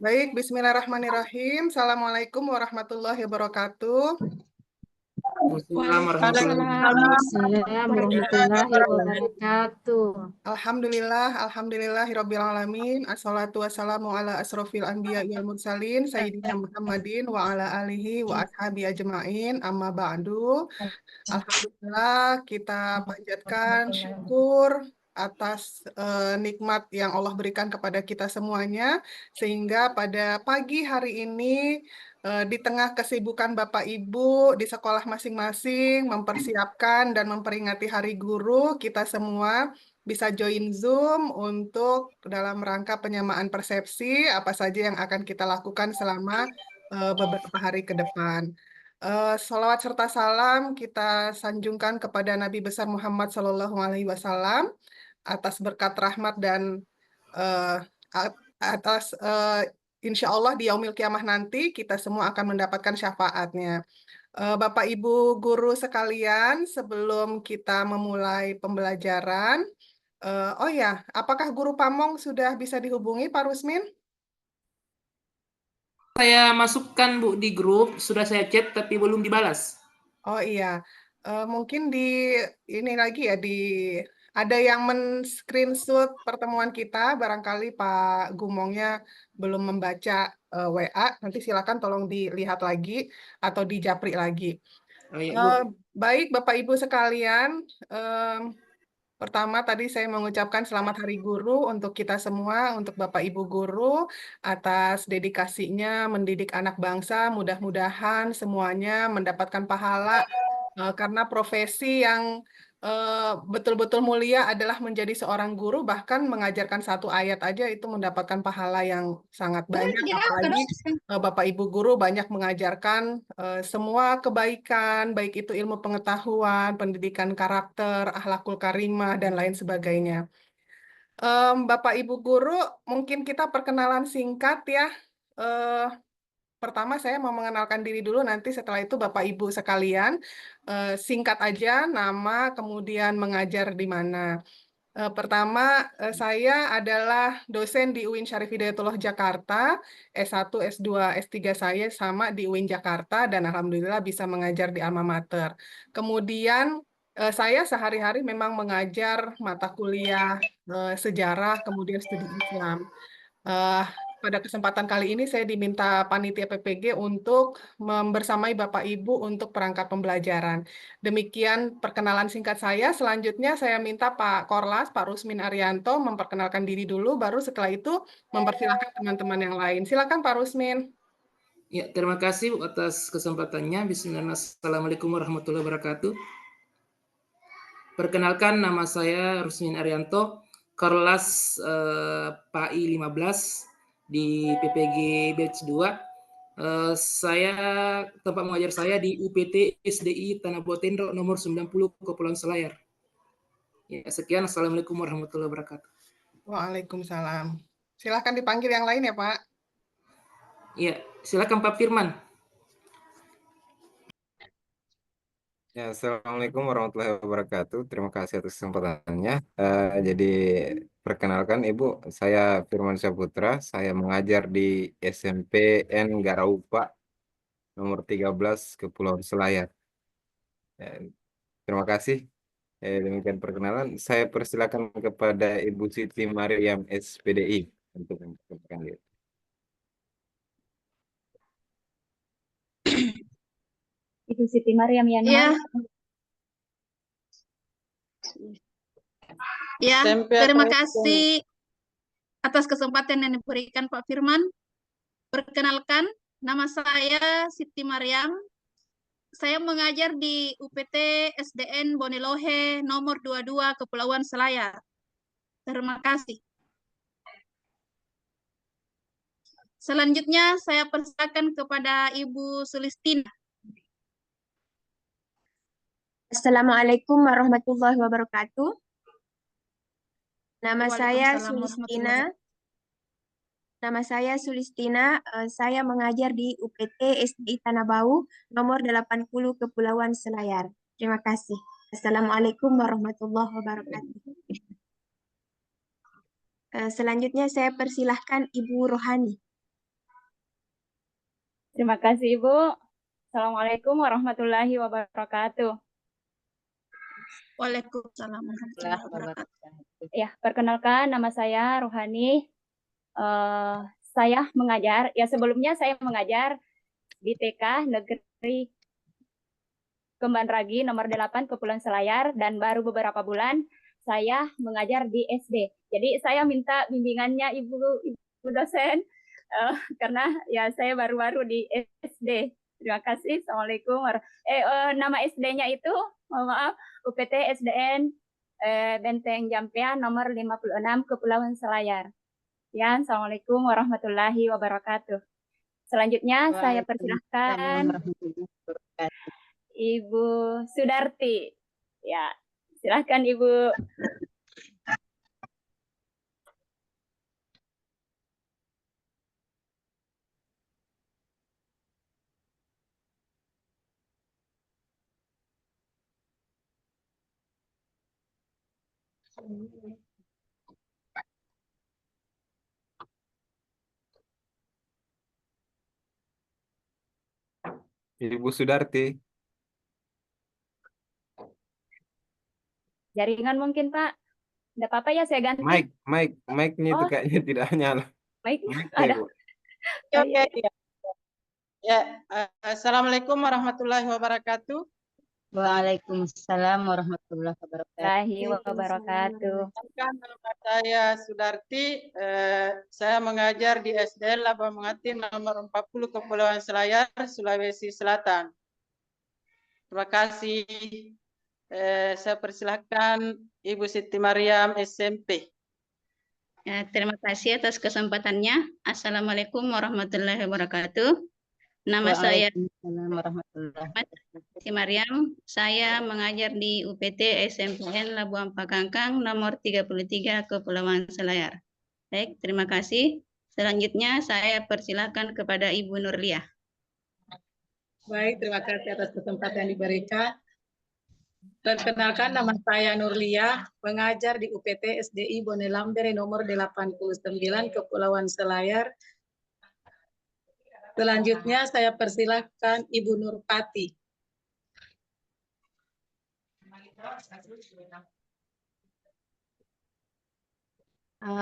Baik, bismillahirrahmanirrahim. Assalamualaikum warahmatullahi wabarakatuh. Waalaikumsalam warahmatullahi wabarakatuh. Alhamdulillahirabbil alamin. Assalatu wassalamu ala asrofil anbiya wal mursalin sayyidina Muhammadin wa ala alihi wa ashabi ajmain. Amma ba'du. Alhamdulillah, kita panjatkan syukur atas nikmat yang Allah berikan kepada kita semuanya, sehingga pada pagi hari ini di tengah kesibukan Bapak Ibu di sekolah masing-masing mempersiapkan dan memperingati Hari Guru, kita semua bisa join Zoom untuk dalam rangka penyamaan persepsi apa saja yang akan kita lakukan selama beberapa hari ke depan. Salawat serta salam kita sanjungkan kepada Nabi besar Muhammad SAW atas berkat rahmat dan eh, atas insya Allah di yaumil kiamah nanti kita semua akan mendapatkan syafaatnya. Bapak Ibu guru sekalian, sebelum kita memulai pembelajaran, oh ya, apakah Guru Pamong sudah bisa dihubungi, Pak Rusmin? Saya masukkan Bu di grup, sudah saya chat tapi belum dibalas. Oh iya, mungkin di ini lagi ya ada yang men-screenshot pertemuan kita, barangkali Pak Gumongnya belum membaca WA. Nanti silakan tolong dilihat lagi atau dijapri lagi. Oh, ya, Bu. Baik Bapak Ibu sekalian, pertama tadi saya mengucapkan selamat Hari Guru untuk kita semua, untuk Bapak Ibu guru atas dedikasinya mendidik anak bangsa. Mudah-mudahan semuanya mendapatkan pahala karena profesi yang betul-betul mulia adalah menjadi seorang guru, bahkan mengajarkan satu ayat aja itu mendapatkan pahala yang sangat banyak. Apalagi Bapak Ibu guru banyak mengajarkan semua kebaikan, baik itu ilmu pengetahuan, pendidikan karakter, akhlakul karimah, dan lain sebagainya. Bapak Ibu guru, mungkin kita perkenalan singkat ya. Eh, Pertama saya mau mengenalkan diri dulu, nanti setelah itu Bapak Ibu sekalian singkat aja nama, kemudian mengajar di mana. Pertama, saya adalah dosen di UIN Syarif Hidayatullah Jakarta, S1, S2, S3 saya sama di UIN Jakarta, dan Alhamdulillah bisa mengajar di alma mater. Kemudian, saya sehari-hari memang mengajar mata kuliah sejarah, kemudian studi Islam. Eh, Pada kesempatan kali ini saya diminta panitia PPG untuk membersamai Bapak Ibu untuk perangkat pembelajaran. Demikian perkenalan singkat saya. Selanjutnya saya minta Pak Korlas, Pak Rusmin Arianto memperkenalkan diri dulu, baru setelah itu mempersilahkan teman-teman yang lain. Silakan Pak Rusmin. Ya, terima kasih Bu atas kesempatannya. Bismillahirrahmanirrahim. Assalamualaikum warahmatullahi wabarakatuh. Perkenalkan, nama saya Rusmin Arianto, Korlas PAI 15 di PPG Batch 2. Saya tempat mengajar saya di UPT SDI Tanah Botendo nomor 90 Kepulauan Selayar. Ya, sekian. Assalamualaikum warahmatullahi wabarakatuh. Waalaikumsalam. Silakan dipanggil yang lain ya Pak. Ya, silakan Pak Firman. Ya, Assalamualaikum warahmatullahi wabarakatuh. Terima kasih atas kesempatannya. Jadi, perkenalkan Ibu, saya Firman Saputra. Saya mengajar di SMP N Garaupa, nomor 13, Kepulauan Selayar. Ya, terima kasih. Demikian perkenalan. Saya persilakan kepada Ibu Siti Mariam SPDI untuk memperkenalkan diri. Ibu Siti Mariam ya, Ya, ya, terima kasih atas kesempatan yang diberikan Pak Firman. Perkenalkan, nama saya Siti Mariam. Saya mengajar di UPT SDN Bonilohe nomor 22 Kepulauan Selayar. Terima kasih. Selanjutnya saya persilakan kepada Ibu Sulistina. Assalamualaikum warahmatullahi wabarakatuh. Nama saya Waalaikumsalam Sulistina. Nama saya Sulistina. Saya mengajar di UPT SDI Tanah Bau nomor 80 Kepulauan Selayar. Terima kasih. Assalamualaikum warahmatullahi wabarakatuh. Selanjutnya saya persilahkan Ibu Rohani. Terima kasih Ibu. Assalamualaikum warahmatullahi wabarakatuh. Waalaikumsalam warahmatullahi wabarakatuh. Ya, perkenalkan nama saya Rohani. Saya mengajar, ya sebelumnya saya mengajar di TK Negeri Kemban Ragi nomor 8 Kepulauan Selayar, dan baru beberapa bulan saya mengajar di SD. Jadi saya minta bimbingannya Ibu dosen karena ya saya baru-baru di SD. Terima kasih. Assalamualaikum. Nama SD-nya itu, mohon maaf, UPT SDN Benteng Jampean nomor 56 Kepulauan Selayar. Ya, Assalamualaikum warahmatullahi wabarakatuh. Selanjutnya saya persilahkan Ibu Sudarti. Ya, silahkan Ibu. Ibu Sudarti. Jaringan mungkin Pak. Tidak apa-apa ya saya ganti. Mic-nya itu kayaknya tidak nyala. Mic ada. Ibu. Oke. Ya, Assalamualaikum warahmatullahi wabarakatuh. Waalaikumsalam warahmatullahi Wabarakatuh. Nama saya Sudarti. Saya mengajar di SDN Labuan Mengati nomor 40 Kepulauan Selayar, Sulawesi Selatan. Terima kasih. Saya persilahkan Ibu Siti Mariam SMP. Ya, terima kasih atas kesempatannya. Assalamualaikum warahmatullahi wabarakatuh. Nama saya Siti Mariam. Saya mengajar di UPT SMPN Labuan Pakangkang nomor 33 Kepulauan Selayar. Baik, terima kasih. Selanjutnya saya persilakan kepada Ibu Nurliah. Baik, terima kasih atas kesempatan yang diberikan. Perkenalkan, nama saya Nurliah, mengajar di UPT SDI Bonelambere nomor 89 Kepulauan Selayar. Selanjutnya saya persilahkan Ibu Nurpati.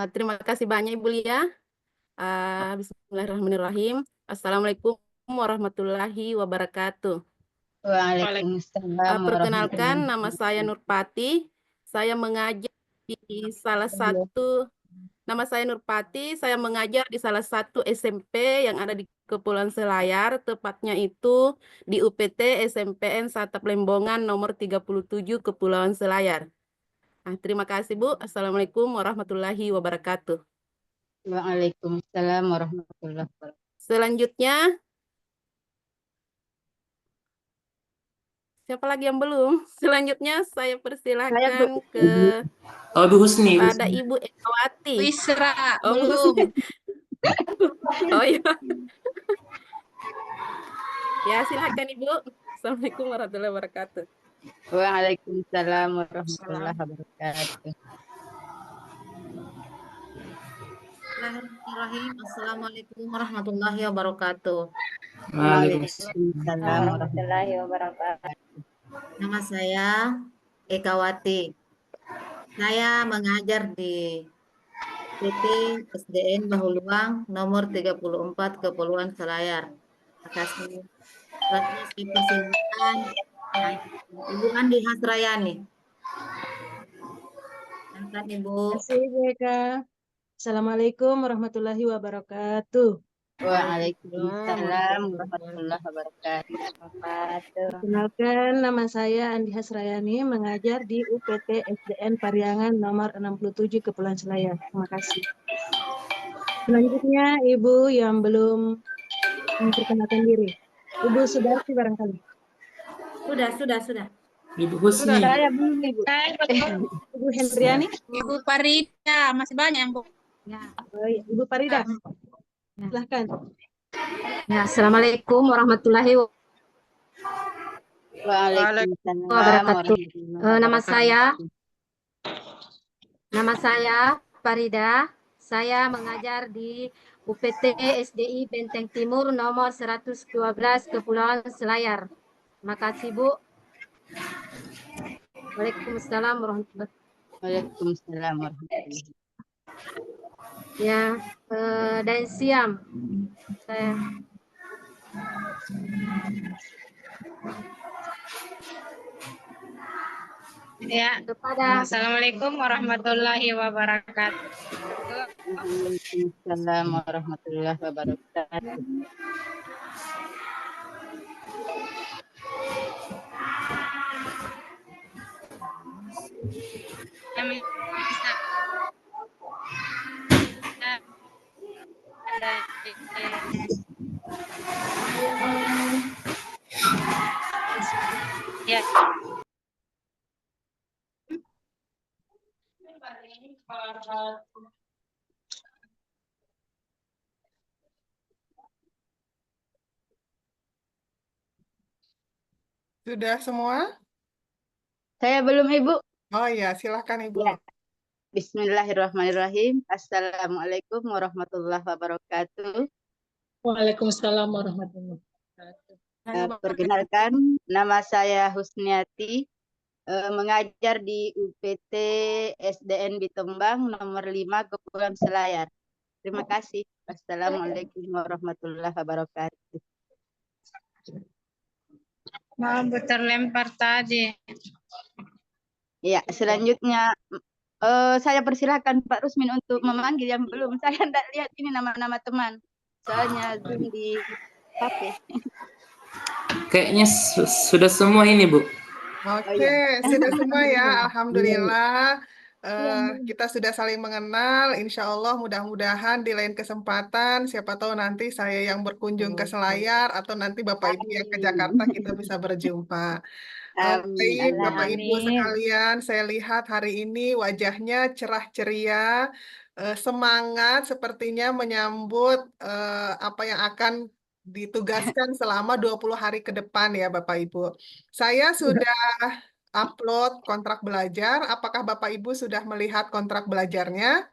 Terima kasih banyak Ibu Lia. Bismillahirrahmanirrahim. Assalamualaikum warahmatullahi wabarakatuh. Waalaikumsalam. Perkenalkan, nama saya Nurpati. Saya mengajar di salah satu saya mengajar di salah satu SMP yang ada di Kepulauan Selayar, tepatnya itu di UPT SMPN Satap Lembongan nomor 37 Kepulauan Selayar. Terima kasih Bu. Assalamualaikum warahmatullahi wabarakatuh. Waalaikumsalam warahmatullahi wabarakatuh. Selanjutnya, siapa lagi yang belum? Selanjutnya saya persilahkan ke Ibu Husni. pada Ibu Ekawati. Wisra, Oh, Bu belum. Husni. Oh iya. Ya, silakan Ibu. Assalamualaikum warahmatullahi wabarakatuh. Waalaikumsalam warahmatullahi wabarakatuh. Bismillahirrahmanirrahim. Assalamualaikum warahmatullahi wabarakatuh. Waalaikumsalam warahmatullahi wabarakatuh. Nama saya Ekawati. Saya mengajar di PT SDN Bahuluang nomor 34 Kepulauan Selayar. Terima kasih. Selanjutnya saya persilahkan Ibu Andi Hasrayani. Silakan Ibu. Terima kasih Beka. Assalamualaikum warahmatullahi wabarakatuh. Waalaikumsalam warahmatullahi wabarakatuh. Perkenalkan, nama saya Andi Hasrayani, mengajar di UPT SDN Pariangan nomor 67 Kepulauan Selayar. Terima kasih. Selanjutnya Ibu yang belum memperkenalkan diri. Ibu Sudarti barangkali. Sudah. Ibu Husni. Saya belum Ibu. Ibu Hendriani. Ibu Farida, masih banyak Bu. Ya. Oh, iya. Ibu Farida. Silahkan. Ya, Assalamualaikum warahmatullahi wabarakatuh. Nama saya Farida. Saya mengajar di UPT SDI Benteng Timur nomor 112 Kepulauan Selayar. Terima kasih, Bu. Waalaikumsalam warahmatullahi wabarakatuh. Waalaikumsalam warahmatullahi Ya, dan siam. Saya Ya, kepada Assalamualaikum warahmatullahi wabarakatuh. Waalaikumsalam warahmatullahi wabarakatuh. Ya. Sudah semua? Saya belum, Ibu. Oh iya, silakan Ibu. Ya. Bismillahirrahmanirrahim. Assalamualaikum warahmatullahi wabarakatuh. Waalaikumsalam warahmatullahi wabarakatuh. Perkenalkan, nama saya Husniati, mengajar di UPT SDN Bitombang nomor 5 Kepulauan Selayar. Terima kasih. Assalamualaikum warahmatullahi wabarakatuh. Mau terlempar tadi. Ya, selanjutnya saya persilahkan Pak Rusmin untuk memanggil yang belum. Saya tidak lihat ini nama-nama teman. Soalnya Zoom di HP. Kayaknya sudah semua ini, Bu. Oke, sudah semua ya. Alhamdulillah. Kita sudah saling mengenal. Insya Allah mudah-mudahan di lain kesempatan, siapa tahu nanti saya yang berkunjung ke Selayar atau nanti Bapak Ibu yang ke Jakarta kita bisa berjumpa. Baik, Bapak Ibu sekalian, saya lihat hari ini wajahnya cerah ceria, semangat sepertinya menyambut apa yang akan ditugaskan selama 20 hari ke depan ya Bapak Ibu. Saya sudah upload kontrak belajar. Apakah Bapak Ibu sudah melihat kontrak belajarnya?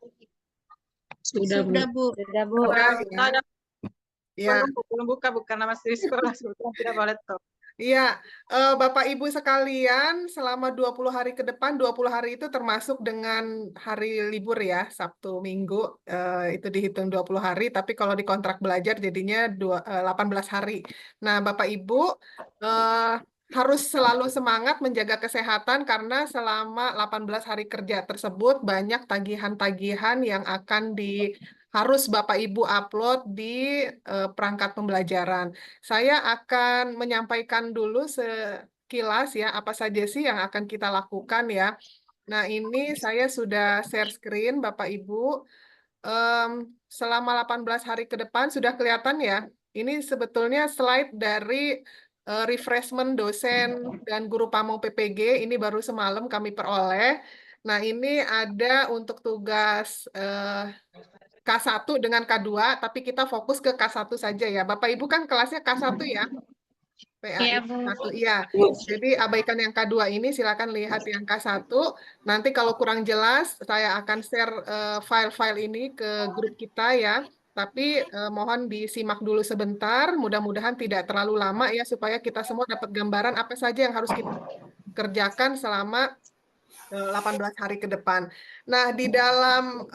Sudah, Bu. Sudah, Bu. Ya. Belum buka, bukan nama sekolah, sebetulnya tidak boleh tahu. Iya, Bapak Ibu sekalian, selama 20 hari ke depan, 20 hari itu termasuk dengan hari libur ya, Sabtu, Minggu, itu dihitung 20 hari, tapi kalau di kontrak belajar jadinya 18 hari. Nah, Bapak Ibu harus selalu semangat menjaga kesehatan karena selama 18 hari kerja tersebut banyak tagihan-tagihan yang akan harus Bapak Ibu upload di perangkat pembelajaran. Saya akan menyampaikan dulu sekilas ya apa saja sih yang akan kita lakukan ya. Nah, ini saya sudah share screen Bapak Ibu. Selama 18 hari ke depan sudah kelihatan ya. Ini sebetulnya slide dari refreshment dosen dan guru pamong PPG. Ini baru semalam kami peroleh. Nah, ini ada untuk tugas K1 dengan K2, tapi kita fokus ke K1 saja ya. Bapak Ibu kan kelasnya K1 ya? PAI Iya, Bu. 1, iya. Jadi abaikan yang K2 ini, silakan lihat yang K1. Nanti kalau kurang jelas, saya akan share file-file ini ke grup kita ya. Tapi mohon disimak dulu sebentar, mudah-mudahan tidak terlalu lama ya, supaya kita semua dapat gambaran apa saja yang harus kita kerjakan selama 18 hari ke depan. Nah, di dalam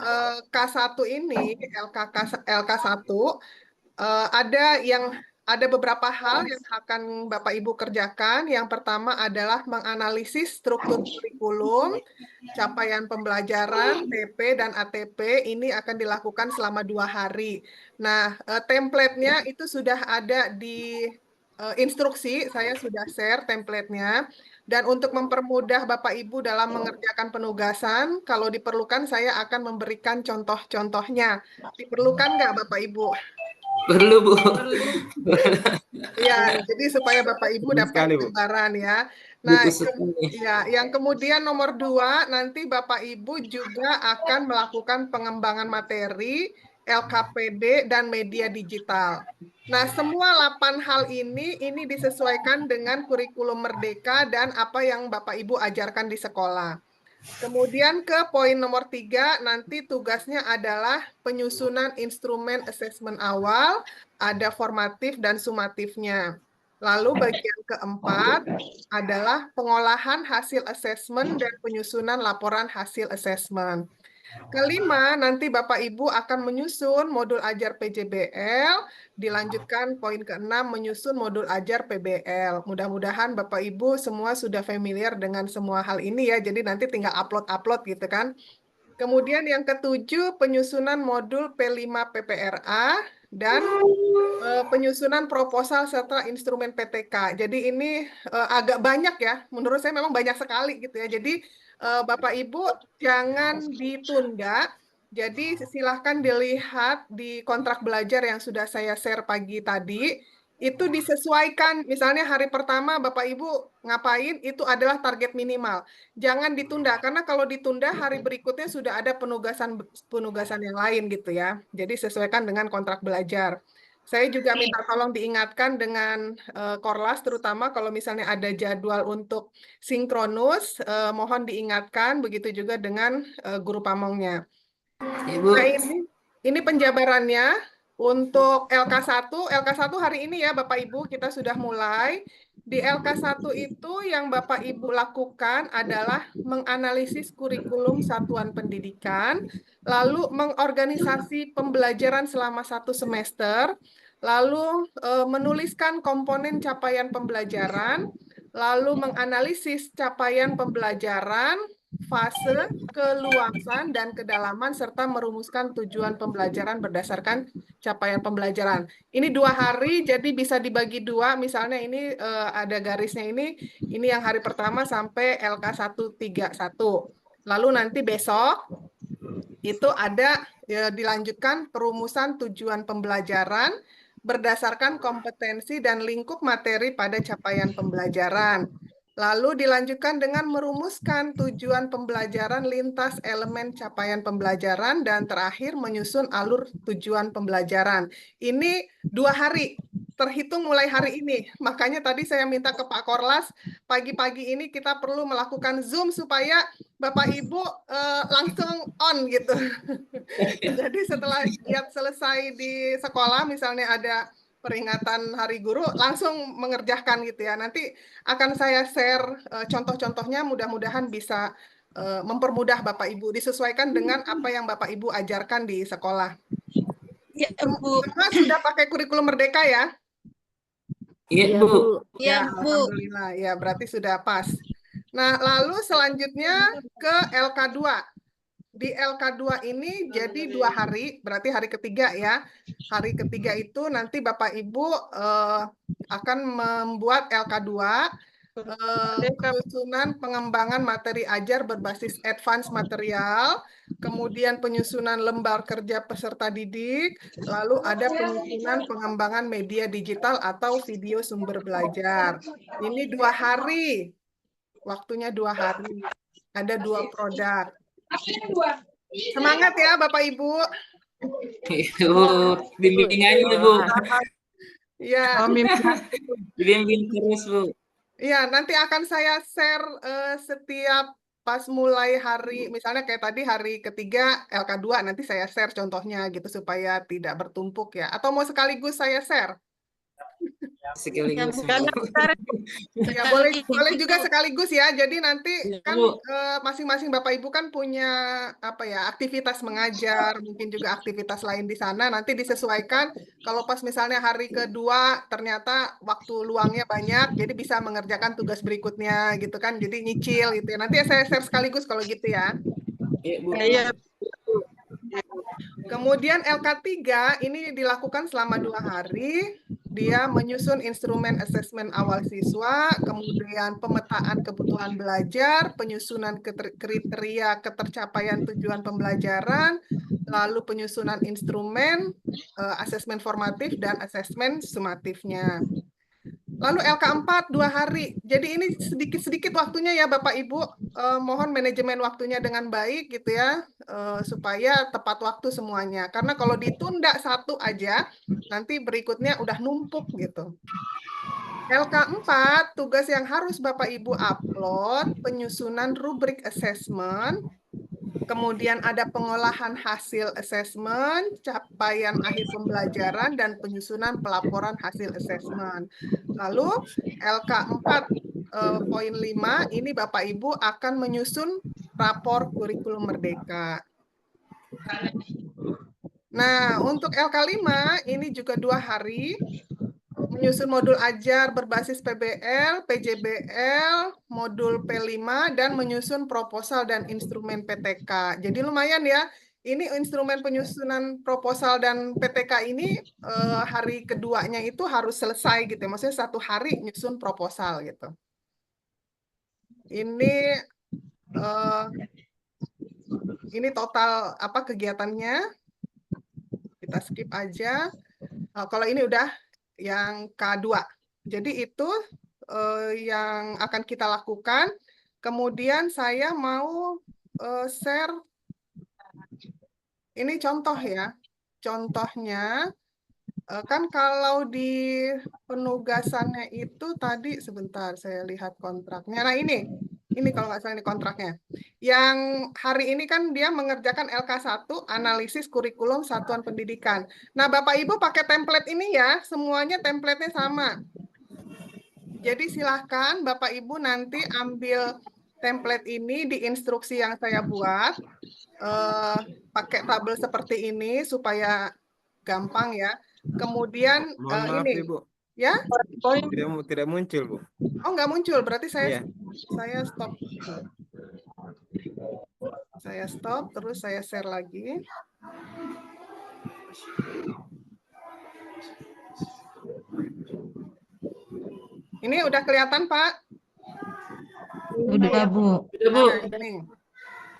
K1 ini, LK1, ada beberapa hal yang akan Bapak Ibu kerjakan. Yang pertama adalah menganalisis struktur kurikulum, capaian pembelajaran, TP dan ATP. Ini akan dilakukan selama 2 hari. Nah, template-nya itu sudah ada di instruksi, saya sudah share template-nya. Dan untuk mempermudah Bapak Ibu dalam mengerjakan penugasan, kalau diperlukan saya akan memberikan contoh-contohnya. Diperlukan nggak Bapak Ibu? Perlu, Bu. Ya, jadi supaya Bapak Ibu dapat gambaran ya. Nah, ya, yang kemudian nomor 2, nanti Bapak Ibu juga akan melakukan pengembangan materi, LKPD, dan media digital. Nah, semua 8 hal ini disesuaikan dengan kurikulum Merdeka dan apa yang Bapak Ibu ajarkan di sekolah. Kemudian ke poin nomor 3, nanti tugasnya adalah penyusunan instrumen asesmen awal, ada formatif dan sumatifnya. Lalu bagian keempat adalah pengolahan hasil asesmen dan penyusunan laporan hasil asesmen. Kelima, nanti Bapak Ibu akan menyusun modul ajar PJBL, dilanjutkan poin ke-6 menyusun modul ajar PBL. Mudah-mudahan Bapak Ibu semua sudah familiar dengan semua hal ini ya, jadi nanti tinggal upload-upload gitu kan. Kemudian yang ke-7, penyusunan modul P5 PPRA dan penyusunan proposal serta instrumen PTK. Jadi ini agak banyak ya, menurut saya memang banyak sekali gitu ya. Jadi Bapak Ibu jangan ditunda. Jadi silahkan dilihat di kontrak belajar yang sudah saya share pagi tadi. Itu disesuaikan, misalnya hari pertama Bapak Ibu ngapain, itu adalah target minimal. Jangan ditunda, karena kalau ditunda hari berikutnya sudah ada penugasan yang lain gitu ya. Jadi sesuaikan dengan kontrak belajar. Saya juga minta tolong diingatkan dengan Korlas, terutama kalau misalnya ada jadwal untuk sinkronus, mohon diingatkan, begitu juga dengan guru pamongnya. Ibu. Nah, ini penjabarannya untuk LK1. LK1 hari ini ya Bapak Ibu, kita sudah mulai. Di LK1 itu yang Bapak Ibu lakukan adalah menganalisis kurikulum satuan pendidikan, lalu mengorganisasi pembelajaran selama 1 semester, lalu menuliskan komponen capaian pembelajaran, lalu menganalisis capaian pembelajaran, fase, keluasan, dan kedalaman, serta merumuskan tujuan pembelajaran berdasarkan capaian pembelajaran. Ini 2 hari, jadi bisa dibagi 2. Misalnya ini ada garisnya ini yang hari pertama sampai LK131. Lalu nanti besok itu ada dilanjutkan perumusan tujuan pembelajaran berdasarkan kompetensi dan lingkup materi pada capaian pembelajaran. Lalu dilanjutkan dengan merumuskan tujuan pembelajaran lintas elemen capaian pembelajaran, dan terakhir menyusun alur tujuan pembelajaran. Ini 2 hari, terhitung mulai hari ini. Makanya tadi saya minta ke Pak Korlas, pagi-pagi ini kita perlu melakukan Zoom supaya Bapak Ibu langsung on gitu. Jadi setelah lihat selesai di sekolah, misalnya ada peringatan Hari Guru, langsung mengerjakan gitu ya. Nanti akan saya share contoh-contohnya, mudah-mudahan bisa mempermudah Bapak Ibu, disesuaikan dengan apa yang Bapak Ibu ajarkan di sekolah. Ya, Bu. Semua sudah pakai kurikulum Merdeka ya? Iya, Bu. Ya, Iya, Bu. alhamdulillah. Ya, berarti sudah pas. Nah, lalu selanjutnya ke LK2. Di LK2 ini jadi 2 hari, berarti hari ketiga ya. Hari ketiga itu nanti Bapak Ibu akan membuat LK2, penyusunan pengembangan materi ajar berbasis advance material, kemudian penyusunan lembar kerja peserta didik, lalu ada penyusunan pengembangan media digital atau video sumber belajar. Ini 2 hari, waktunya 2 hari, ada 2 produk. Semangat ya Bapak Ibu. Ibu, bimbingannya Bu. Ya. Bimbing terus Bu. Iya, nanti akan saya share setiap pas mulai hari, misalnya kayak tadi hari ketiga LK2, nanti saya share contohnya gitu supaya tidak bertumpuk ya. Atau mau sekaligus saya share? Sekaligus. Ya, boleh juga sekaligus ya. Jadi nanti kan Bu. masing-masing Bapak Ibu kan punya apa ya, aktivitas mengajar, mungkin juga aktivitas lain di sana. Nanti disesuaikan. Kalau pas misalnya hari kedua ternyata waktu luangnya banyak, jadi bisa mengerjakan tugas berikutnya gitu kan. Jadi nyicil gitu ya. Nanti saya share sekaligus kalau gitu ya. Iya, Bu. Kemudian LK3 ini dilakukan selama 2 hari. Dia menyusun instrumen asesmen awal siswa, kemudian pemetaan kebutuhan belajar, penyusunan kriteria ketercapaian tujuan pembelajaran, lalu penyusunan instrumen, asesmen formatif, dan asesmen sumatifnya. Lalu LK4 2 hari. Jadi ini sedikit-sedikit waktunya ya Bapak Ibu. Mohon manajemen waktunya dengan baik gitu ya, supaya tepat waktu semuanya. Karena kalau ditunda 1 aja, nanti berikutnya udah numpuk gitu. LK4, tugas yang harus Bapak Ibu upload, penyusunan rubrik assessment, kemudian ada pengolahan hasil assessment, capaian akhir pembelajaran, dan penyusunan pelaporan hasil assessment. Lalu LK4 poin 5, ini Bapak Ibu akan menyusun rapor kurikulum merdeka. Nah, untuk LK5 ini juga 2 hari, menyusun modul ajar berbasis PBL, PJBL, modul P5, dan menyusun proposal dan instrumen PTK. Jadi lumayan ya, ini instrumen penyusunan proposal dan PTK ini hari keduanya itu harus selesai gitu. Maksudnya 1 hari nyusun proposal gitu. Ini total apa kegiatannya. Kita skip aja. Kalau ini udah yang K2. Jadi itu yang akan kita lakukan. Kemudian saya mau share, ini contoh ya. Contohnya, kan kalau di penugasannya itu tadi, sebentar saya lihat kontraknya. Nah ini kalau nggak salah ini kontraknya. Yang hari ini kan dia mengerjakan LK1, analisis kurikulum satuan pendidikan. Nah Bapak Ibu pakai template ini ya, semuanya template-nya sama. Jadi silahkan Bapak Ibu nanti ambil template ini di instruksi yang saya buat, pakai tabel seperti ini supaya gampang ya. Kemudian Mohon maaf, ini, Ibu. ya? Tidak muncul, Bu. Oh, nggak muncul, berarti Iya. saya stop. Saya stop, terus saya share lagi. Ini udah kelihatan, Pak? Udah, Bu. Nah, ini.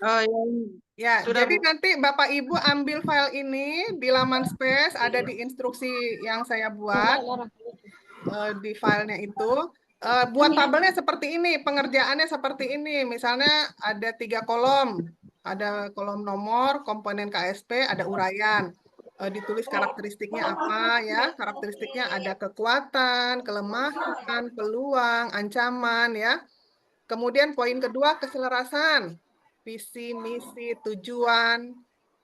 Oh, ya. Ya, Sudah, jadi Bu. nanti Bapak Ibu ambil file ini di laman space, ada di instruksi yang saya buat, di filenya itu. Buat tabelnya seperti ini, pengerjaannya seperti ini. Misalnya ada 3 kolom, ada kolom nomor, komponen KSP, ada uraian. Ditulis karakteristiknya apa ya, karakteristiknya ada kekuatan, kelemahan, peluang, ancaman ya. Kemudian poin kedua, keselarasan, visi, misi, tujuan,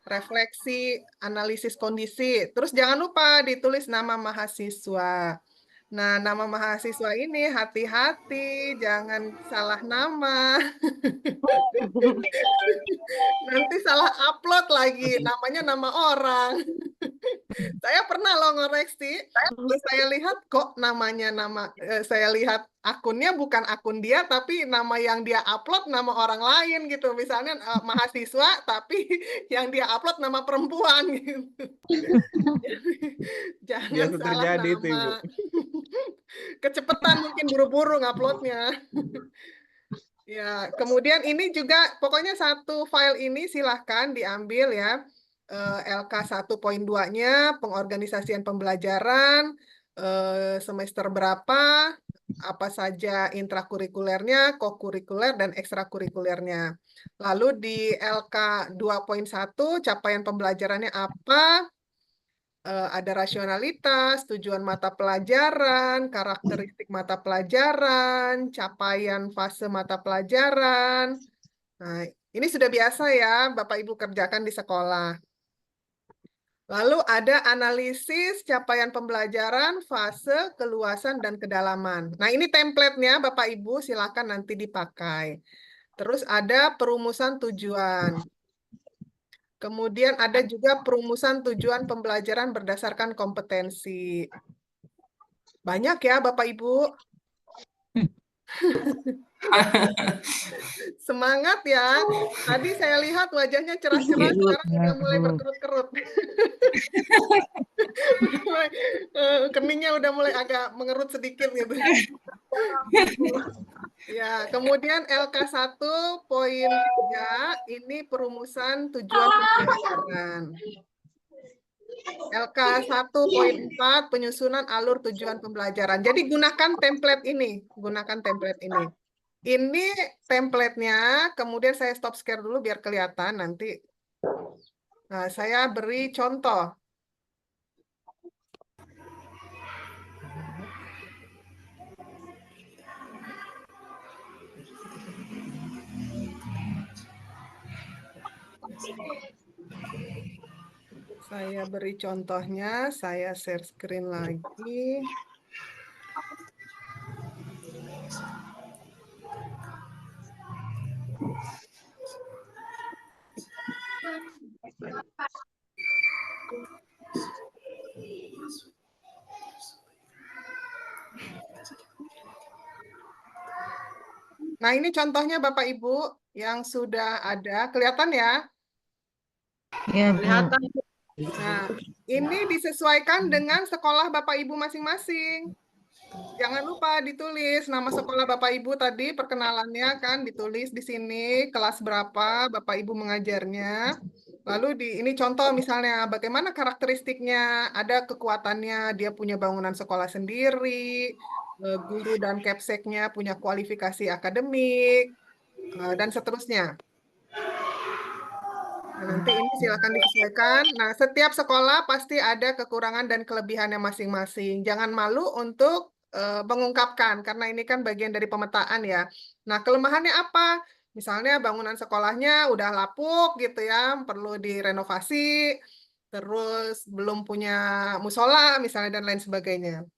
refleksi, analisis kondisi. Terus jangan lupa ditulis nama mahasiswa. Nah, nama mahasiswa ini hati-hati, jangan salah nama. Nanti salah upload lagi, namanya nama orang. Saya pernah loh ngoreksi, terus saya lihat kok saya lihat akunnya bukan akun dia, tapi nama yang dia upload nama orang lain gitu. Misalnya mahasiswa, tapi yang dia upload nama perempuan gitu. Jangan Biasa salah terjadi itu, Ibu. nama. Kecepatan mungkin buru-buru nguploadnya. Ya, kemudian ini juga pokoknya satu file ini silahkan diambil ya. LK 1.2-nya pengorganisasian pembelajaran semester berapa, apa saja intrakurikulernya, kokurikuler, dan ekstrakurikulernya. Lalu di LK 2.1 capaian pembelajarannya apa, ada rasionalitas, tujuan mata pelajaran, karakteristik mata pelajaran, capaian fase mata pelajaran. Nah, ini sudah biasa ya Bapak Ibu kerjakan di sekolah. Lalu ada analisis capaian pembelajaran, fase, keluasan, dan kedalaman. Nah, ini template-nya Bapak Ibu silakan nanti dipakai. Terus ada perumusan tujuan. Kemudian ada juga perumusan tujuan pembelajaran berdasarkan kompetensi. Banyak ya Bapak Ibu. Semangat ya. Tadi saya lihat wajahnya cerah-cerah, sekarang udah mulai berkerut-kerut. Keningnya udah mulai agak mengerut sedikit gitu. Ya, kemudian LK 1.3 ini perumusan tujuan pembelajaran. LK 1.4 penyusunan alur tujuan pembelajaran. Jadi gunakan template ini, Ini template-nya, kemudian saya stop share dulu biar kelihatan nanti. Nah, saya beri contoh. Saya beri contohnya, saya share screen lagi. Nah, ini contohnya Bapak Ibu yang sudah ada. Kelihatan ya? Ya, Bu. Kelihatan. Nah, ini disesuaikan dengan sekolah Bapak Ibu masing-masing. Jangan lupa ditulis nama sekolah Bapak Ibu tadi, perkenalannya kan ditulis di sini, kelas berapa Bapak Ibu mengajarnya. Lalu ini contoh misalnya bagaimana karakteristiknya, ada kekuatannya, dia punya bangunan sekolah sendiri, guru dan kepseknya punya kualifikasi akademik, dan seterusnya. Nah, nanti ini silakan disesuaikan. Nah, setiap sekolah pasti ada kekurangan dan kelebihannya masing-masing. Jangan malu untuk mengungkapkan, karena ini kan bagian dari pemetaan ya. Nah, kelemahannya apa? Misalnya bangunan sekolahnya udah lapuk gitu ya, perlu direnovasi, terus belum punya musola misalnya dan lain sebagainya.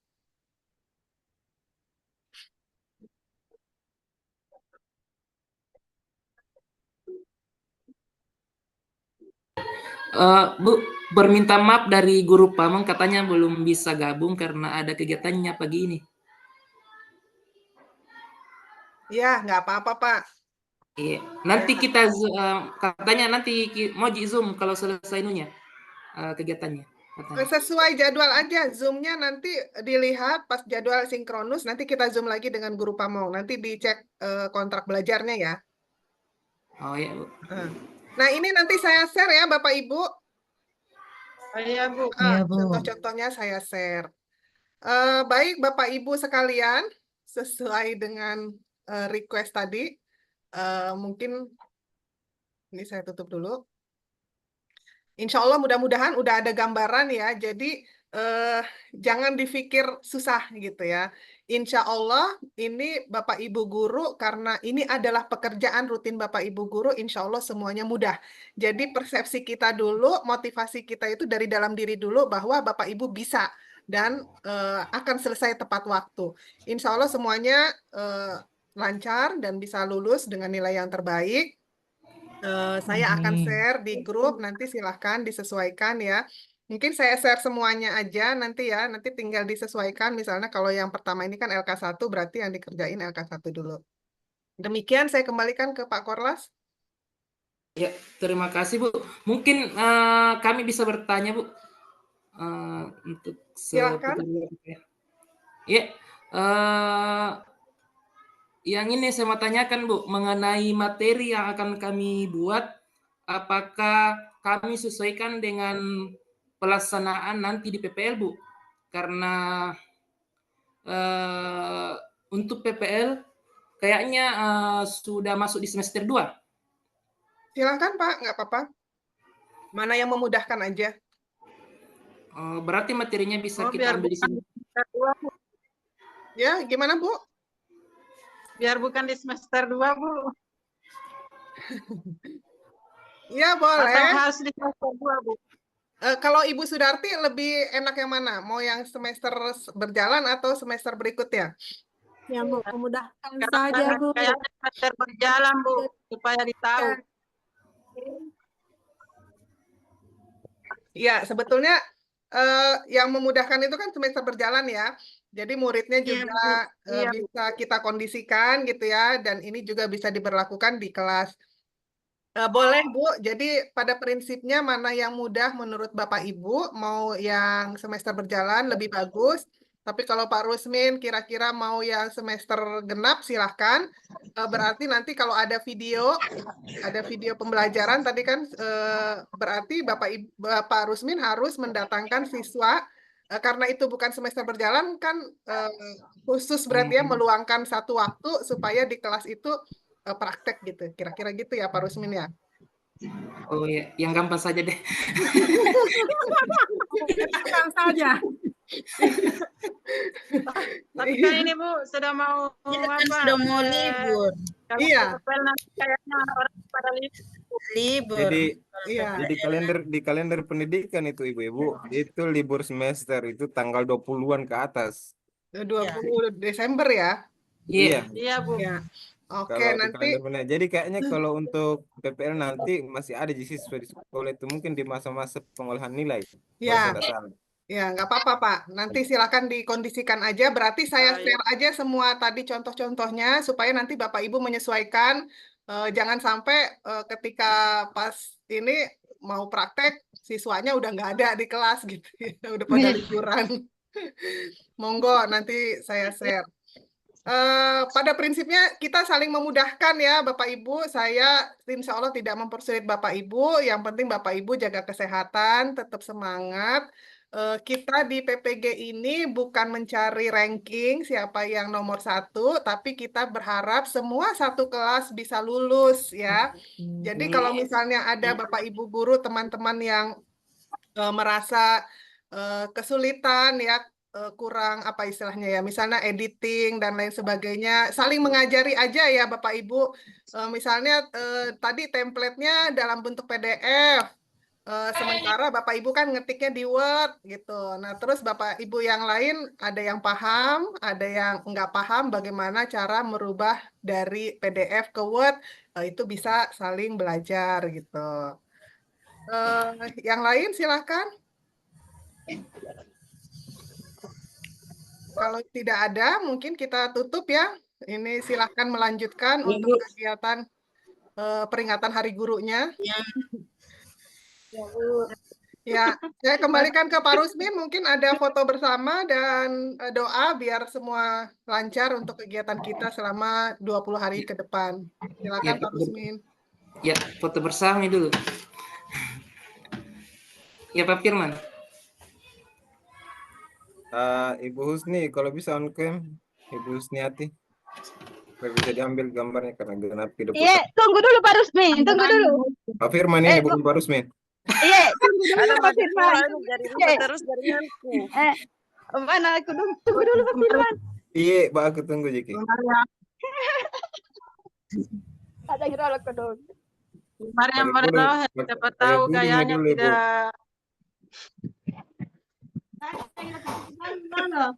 Bu, berminta maaf dari guru Pamong, katanya belum bisa gabung karena ada kegiatannya pagi ini. Ya, nggak apa-apa, Pak. Iya, nanti kita katanya nanti mau di Zoom kalau selesai inunya kegiatannya. Katanya. Sesuai jadwal aja, Zoom-nya nanti dilihat pas jadwal sinkronus, nanti kita Zoom lagi dengan guru Pamong. Nanti dicek kontrak belajarnya ya. Oh ya, Bu. Nah, ini nanti saya share ya, Bapak Ibu. Iya, Bu. Contoh-contohnya saya share. Baik, Bapak Ibu sekalian, sesuai dengan request tadi, mungkin ini saya tutup dulu. Insya Allah mudah-mudahan udah ada gambaran ya, jadi jangan dipikir susah gitu ya. Insya Allah ini Bapak Ibu guru, karena ini adalah pekerjaan rutin Bapak Ibu guru, insya Allah semuanya mudah. Jadi persepsi kita dulu, motivasi kita itu dari dalam diri dulu bahwa Bapak Ibu bisa dan akan selesai tepat waktu. Insya Allah semuanya lancar dan bisa lulus dengan nilai yang terbaik. Saya akan share di grup, nanti silahkan disesuaikan ya. Mungkin saya share semuanya aja nanti ya, nanti tinggal disesuaikan. Misalnya kalau yang pertama ini kan LK1, berarti yang dikerjain LK1 dulu. Demikian saya kembalikan ke Pak Korlas. Ya, terima kasih Bu. Mungkin kami bisa bertanya Bu. Untuk silakan. Ya, yang ini saya mau tanyakan Bu, mengenai materi yang akan kami buat, apakah kami sesuaikan dengan pelaksanaan nanti di PPL Bu? Karena untuk PPL kayaknya sudah masuk di semester 2. Silakan Pak, nggak apa-apa. Mana yang memudahkan aja. Berarti materinya bisa kita ambil di sini. Ya, gimana Bu? Biar bukan di semester 2, Bu. Ya, boleh. Atau harus di semester 2, Bu. Kalau Ibu Sudarti lebih enak yang mana? Mau yang semester berjalan atau semester berikutnya? Ya, Bu, memudahkan saja, Bu. Kayaknya semester berjalan, Bu, supaya ditahu. Ya, sebetulnya yang memudahkan itu kan semester berjalan ya. Jadi muridnya juga bisa kita kondisikan gitu ya, dan ini juga bisa diberlakukan di kelas. Boleh Bu, jadi pada prinsipnya mana yang mudah menurut Bapak Ibu, mau yang semester berjalan lebih bagus, tapi kalau Pak Rusmin kira-kira mau yang semester genap silahkan. Berarti nanti kalau ada video pembelajaran tadi kan berarti Bapak Rusmin harus mendatangkan siswa, karena itu bukan semester berjalan kan khusus berarti ya meluangkan satu waktu supaya di kelas itu praktek gitu, kira-kira gitu ya Pak Rusmin ya. Oh ya, yang gampang saja deh. Gampang saja. Tapi kan ini Bu sudah mau Sudah mau libur. Iya. Kayaknya orang pada libur. Libur. Jadi Iya. jadi di kalender pendidikan itu ibu-ibu itu libur semester itu tanggal 20-an ke atas. 20 Desember ya. Iya. Iya, Bu. Ya. Oke, Kalau di nanti kalender pendidikan. Jadi kayaknya kalau untuk PPL nanti masih ada di siswa di sekolah itu mungkin di masa-masa pengolahan nilai. Kalau ya. saya tidak salah. Ya, nggak apa-apa, Pak. Nanti silakan dikondisikan aja. Berarti saya share aja semua tadi contoh-contohnya supaya nanti Bapak Ibu menyesuaikan. Jangan sampai ketika pas ini mau praktek, siswanya udah nggak ada di kelas gitu. Udah pada liburan. Monggo, nanti saya share. Pada prinsipnya kita saling memudahkan ya Bapak Ibu. Saya insya Allah tidak mempersulit Bapak Ibu. Yang penting Bapak Ibu jaga kesehatan, tetap semangat. Kita di PPG ini bukan mencari ranking siapa yang nomor 1, tapi kita berharap semua satu kelas bisa lulus ya. Jadi kalau misalnya ada Bapak Ibu guru, teman-teman yang merasa kesulitan ya, kurang apa istilahnya ya, misalnya editing dan lain sebagainya, saling mengajari aja ya Bapak Ibu. Misalnya tadi template-nya dalam bentuk PDF, sementara Bapak Ibu kan ngetiknya di Word gitu. Nah terus Bapak Ibu yang lain ada yang paham, ada yang nggak paham bagaimana cara merubah dari PDF ke Word, itu bisa saling belajar gitu. Yang lain silahkan. Kalau tidak ada, mungkin kita tutup ya. Ini silahkan melanjutkan untuk kegiatan peringatan Hari Gurunya. Ya, saya kembalikan ke Pak Rusmin. Mungkin ada foto bersama dan doa biar semua lancar untuk kegiatan kita selama 20 hari ke depan. Silakan Pak Rusmin. Ya, foto bersama dulu. Ya, Pak Firman. Ibu Husni, kalau bisa on cam, Ibu Husniati. Bisa diambil gambarnya karena genap hidup. Iya, tunggu dulu Pak Rusmin, tunggu dulu. Pak Firman ini bukan Pak Rusmin. Iya, tunggu dulu Pak Firman. Jadi ribet terus jaringanku. Mana aku tunggu dulu Pak Firman. Iya, Pak aku tunggu Jiki. Ada yang rolok dong. Mariam Mariam, siapa tahu gayanya tidak. Mana?